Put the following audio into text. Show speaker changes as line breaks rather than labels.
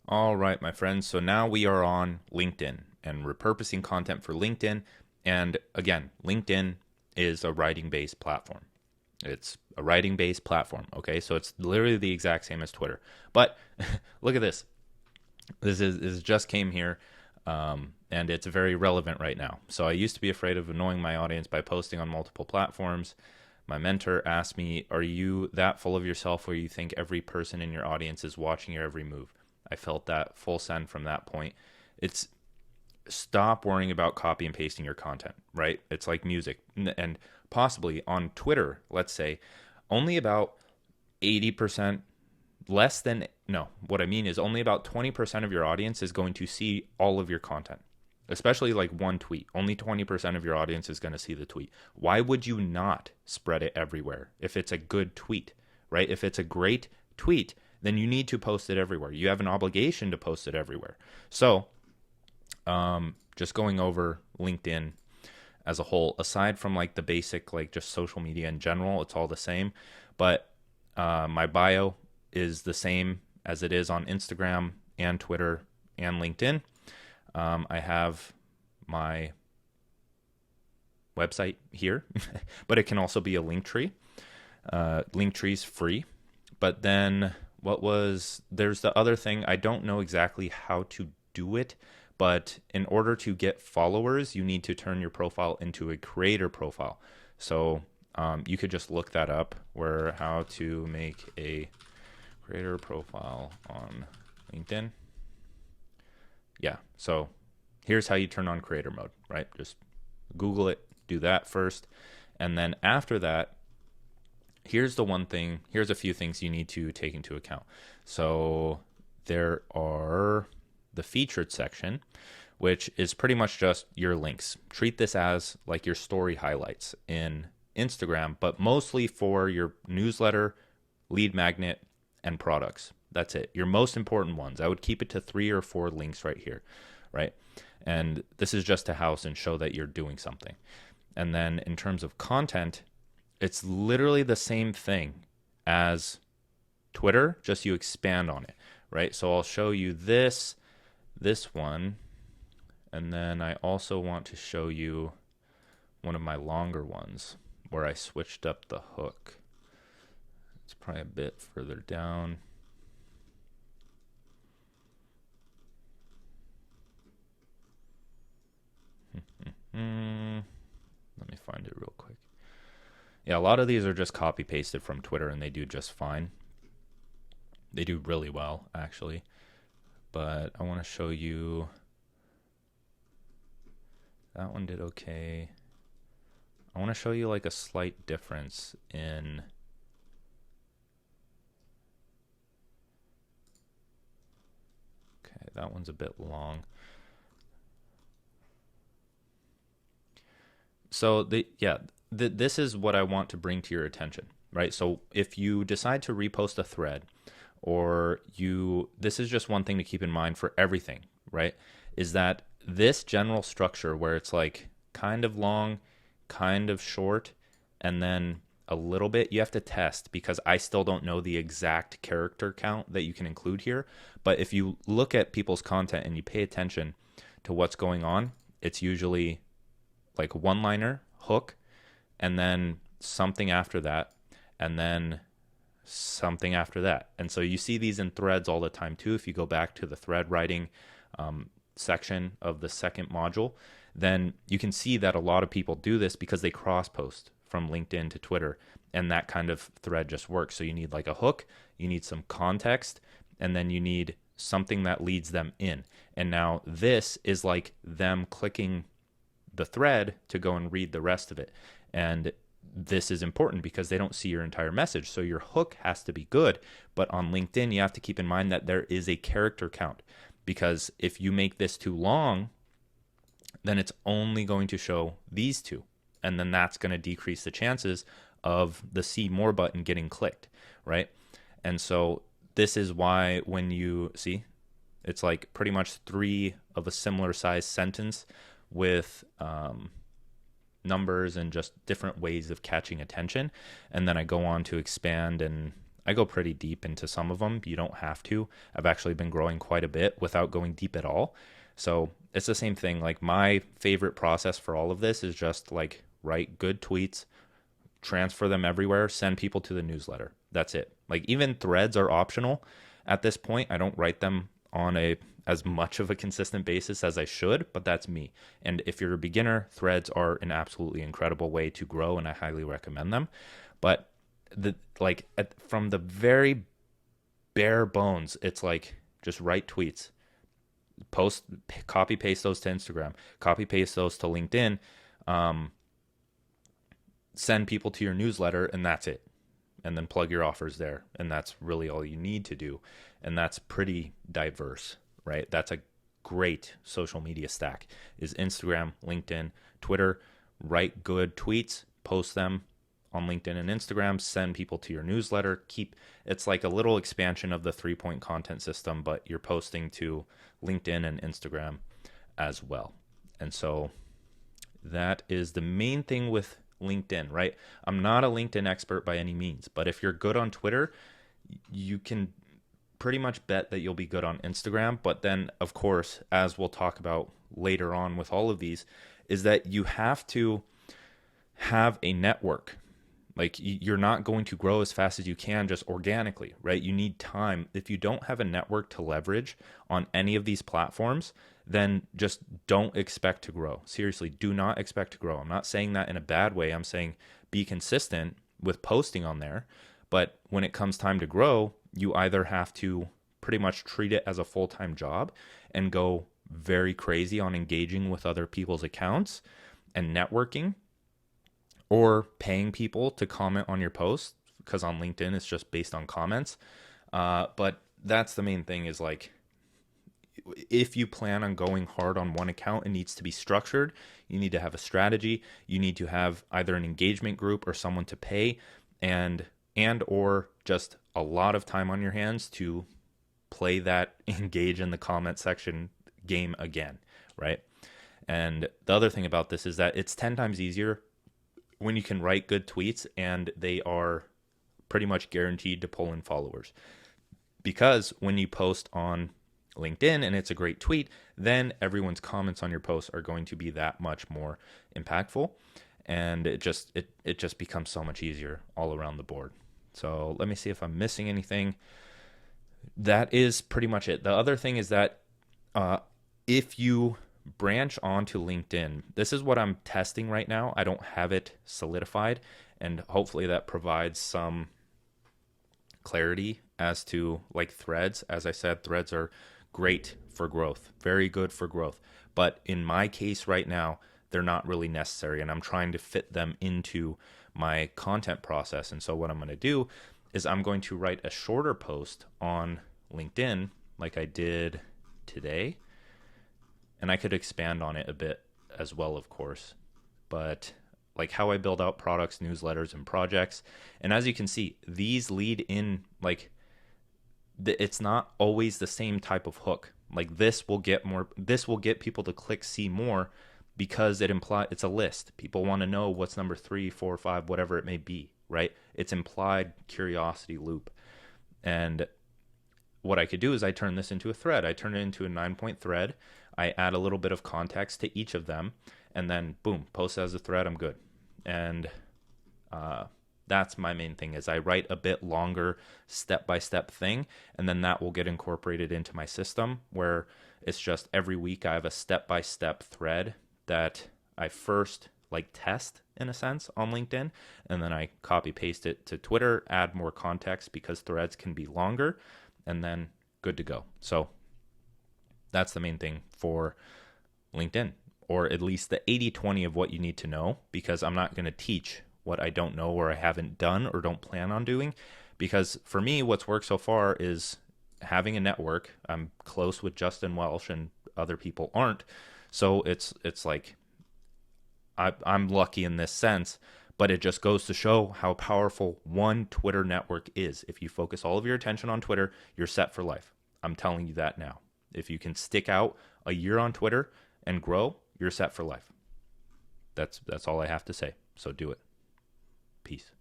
All right, my friends. So now we are on LinkedIn and repurposing content for LinkedIn. And again, LinkedIn is a writing based platform. It's a writing based platform. Okay. So it's literally the exact same as Twitter. But look at this. This just came here. And it's very relevant right now. So I used to be afraid of annoying my audience by posting on multiple platforms. My mentor asked me, "Are you that full of yourself where you think every person in your audience is watching your every move?" I felt that full send from that point. It's stop worrying about copy and pasting your content, right? It's like music. And possibly on Twitter, let's say, only about 80%, less than, no, what I mean is only about 20% of your audience is going to see all of your content, especially like one tweet. Only 20% of your audience is going to see the tweet. Why would you not spread it everywhere if it's a good tweet, right? If it's a great tweet, then you need to post it everywhere. You have an obligation to post it everywhere. So, just going over LinkedIn as a whole, aside from like the basic, like just social media in general, it's all the same. But my bio is the same as it is on Instagram and Twitter and LinkedIn. I have my website here, but it can also be a link tree. Link tree's free. But then there's the other thing. I don't know exactly how to do it, but in order to get followers, you need to turn your profile into a creator profile. So you could just look that up, where how to make a creator profile on LinkedIn. Yeah, so here's how you turn on creator mode, right? Just Google it, do that first. And then after that, here's a few things you need to take into account. So there are the featured section, which is pretty much just your links. Treat this as like your story highlights in Instagram, but mostly for your newsletter, lead magnet, and products. That's it. Your most important ones. I would keep it to 3 or 4 links right here, right? And this is just to house and show that you're doing something. And then in terms of content, it's literally the same thing as Twitter, just you expand on it, right? So I'll show you this one, and then I also want to show you one of my longer ones where I switched up the hook. It's probably a bit further down. Let me find it real quick. Yeah, a lot of these are just copy pasted from Twitter, and they do just fine. They do really well, actually. But I want to show you. That one did okay. I want to show you like a slight difference in. Okay, that one's a bit long. So this is what I want to bring to your attention, right? So if you decide to repost a thread, this is just one thing to keep in mind for everything, right? Is that this general structure where it's like kind of long, kind of short, and then a little bit, you have to test, because I still don't know the exact character count that you can include here. But if you look at people's content and you pay attention to what's going on, it's usually like one liner, hook, and then something after that, and then something after that. And so you see these in threads all the time too. If you go back to the thread writing section of the second module, then you can see that a lot of people do this because they cross post from LinkedIn to Twitter, and that kind of thread just works. So you need like a hook, you need some context, and then you need something that leads them in. And now this is like them clicking the thread to go and read the rest of it. And this is important because they don't see your entire message. So your hook has to be good. But on LinkedIn, you have to keep in mind that there is a character count, because if you make this too long, then it's only going to show these two. And then that's going to decrease the chances of the see more button getting clicked, right? And so this is why when you see, it's like pretty much 3 of a similar size sentence with numbers and just different ways of catching attention. And then I go on to expand, and I go pretty deep into some of them. You don't have to. I've actually been growing quite a bit without going deep at all. So it's the same thing. Like my favorite process for all of this is just like write good tweets, transfer them everywhere, send people to the newsletter. That's it. Like even threads are optional at this point. I don't write them on a as much of a consistent basis as I should, but that's me. And if you're a beginner, threads are an absolutely incredible way to grow and I highly recommend them. But from the very bare bones, it's like just write tweets, post, copy paste those to Instagram, copy paste those to LinkedIn, send people to your newsletter, and that's it. And then plug your offers there, and that's really all you need to do. And that's pretty diverse, right? That's a great social media stack is Instagram, LinkedIn, Twitter. Write good tweets, post them on LinkedIn and Instagram, send people to your newsletter. It's like a little expansion of the 3-point content system, but you're posting to LinkedIn and Instagram as well. And so that is the main thing with LinkedIn, right? I'm not a LinkedIn expert by any means, but if you're good on Twitter, you can pretty much bet that you'll be good on Instagram. But then, of course, as we'll talk about later on with all of these, is that you have to have a network. Like you're not going to grow as fast as you can just organically, right? You need time. If you don't have a network to leverage on any of these platforms, then just don't expect to grow. Seriously, do not expect to grow. I'm not saying that in a bad way. I'm saying be consistent with posting on there. But when it comes time to grow, you either have to pretty much treat it as a full-time job and go very crazy on engaging with other people's accounts and networking, or paying people to comment on your posts, because on LinkedIn it's just based on comments. But that's the main thing is like, if you plan on going hard on one account, it needs to be structured. You need to have a strategy. You need to have either an engagement group or someone to pay and or just a lot of time on your hands to play that engage in the comment section game again, right? And the other thing about this is that it's 10 times easier when you can write good tweets and they are pretty much guaranteed to pull in followers. Because when you post on LinkedIn and it's a great tweet, then everyone's comments on your posts are going to be that much more impactful, and it just becomes so much easier all around the board. So let me see if I'm missing anything. That is pretty much it. The other thing is that if you branch onto LinkedIn, this is what I'm testing right now. I don't have it solidified, and hopefully that provides some clarity as to like threads. As I said, threads are great for growth, very good for growth. But in my case right now, they're not really necessary, and I'm trying to fit them into my content process. And so what I'm going to do is I'm going to write a shorter post on LinkedIn like I did today. And I could expand on it a bit as well, of course. But like how I build out products, newsletters, and projects. And as you can see, these lead in like it's not always the same type of hook. Like this will get people to click see more because it's a list. People want to know what's number 3, 4, 5, whatever it may be, right? It's implied curiosity loop. And what I could do is I turn this into a thread. I turn it into a 9-point thread. I add a little bit of context to each of them, and then boom, post as a thread. I'm good. And that's my main thing is I write a bit longer step-by-step thing, and then that will get incorporated into my system where it's just every week I have a step-by-step thread that I first like test in a sense on LinkedIn, and then I copy paste it to Twitter, add more context because threads can be longer, and then good to go. So that's the main thing for LinkedIn, or at least the 80-20 of what you need to know, because I'm not going to teach what I don't know or I haven't done or don't plan on doing. Because for me, what's worked so far is having a network. I'm close with Justin Welsh and other people aren't. So it's like I'm lucky in this sense, but it just goes to show how powerful one Twitter network is. If you focus all of your attention on Twitter, you're set for life. I'm telling you that now. If you can stick out a year on Twitter and grow, you're set for life. That's all I have to say. So do it. Peace.